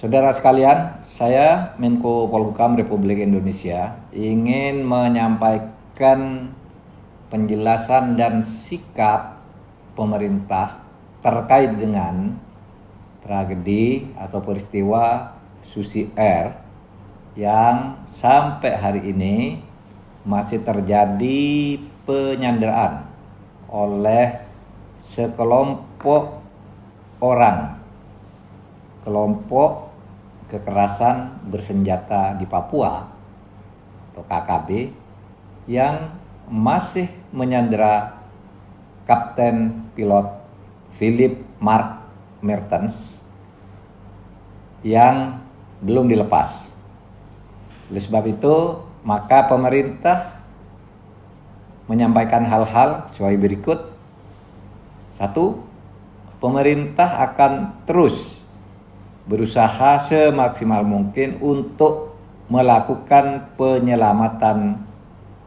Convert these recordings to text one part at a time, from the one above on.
Saudara sekalian, saya Menko Polhukam Republik Indonesia ingin menyampaikan penjelasan dan sikap pemerintah terkait dengan tragedi atau peristiwa Susi Air yang sampai hari ini masih terjadi penyanderaan oleh sekelompok orang, kelompok kekerasan bersenjata di Papua atau KKB yang masih menyandera Kapten Pilot Philip Mark Mertens yang belum dilepas. Oleh sebab itu, maka pemerintah menyampaikan hal-hal sebagai berikut. 1. Pemerintah akan terus berusaha semaksimal mungkin untuk melakukan penyelamatan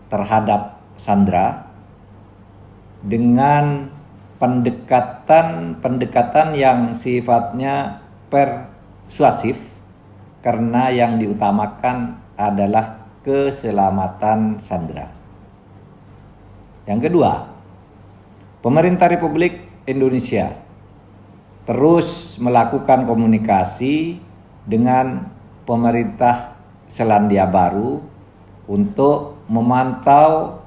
terhadap sandera dengan pendekatan yang sifatnya persuasif, karena yang diutamakan adalah keselamatan sandera. Yang kedua, pemerintah Republik Indonesia terus melakukan komunikasi dengan pemerintah Selandia Baru untuk memantau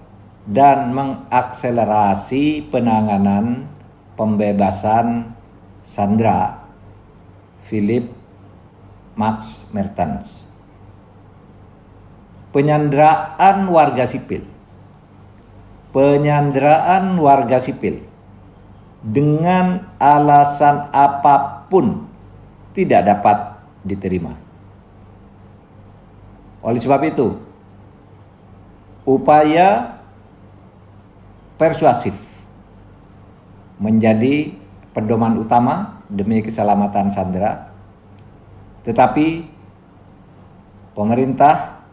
dan mengakselerasi penanganan pembebasan sandera Philip Max Mertens. Penyanderaan warga sipil dengan alasan apapun tidak dapat diterima. Oleh sebab itu, upaya persuasif menjadi pedoman utama demi keselamatan sandera, tetapi pemerintah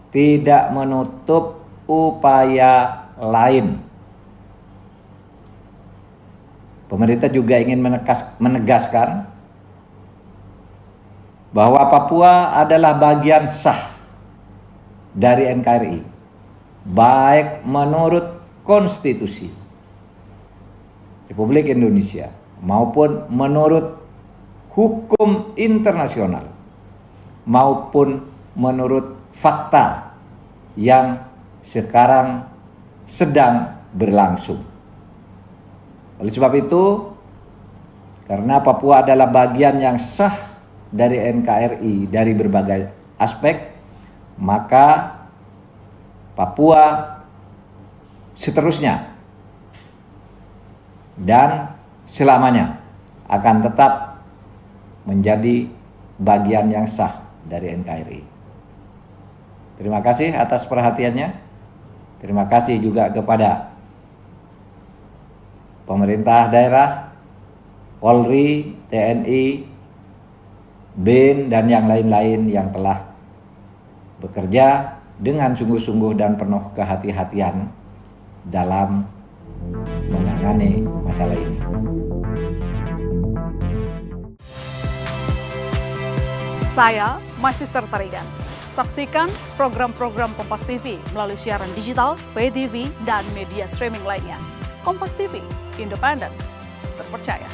tidak menutup upaya lain. Pemerintah juga ingin menegaskan bahwa Papua adalah bagian sah dari NKRI, baik menurut konstitusi Republik Indonesia maupun menurut hukum internasional maupun menurut fakta yang sekarang sedang berlangsung. Oleh sebab itu, karena Papua adalah bagian yang sah dari NKRI dari berbagai aspek, maka Papua seterusnya dan selamanya akan tetap menjadi bagian yang sah dari NKRI. Terima kasih atas perhatiannya. Terima kasih juga kepada pemerintah daerah, Polri, TNI, BIN, dan yang lain-lain yang telah bekerja dengan sungguh-sungguh dan penuh kehati-hatian dalam menangani masalah ini. Saya Magister Tarigan. Saksikan program-program Kompas TV melalui siaran digital, pay TV, dan media streaming lainnya. Kompas TV, independen, terpercaya.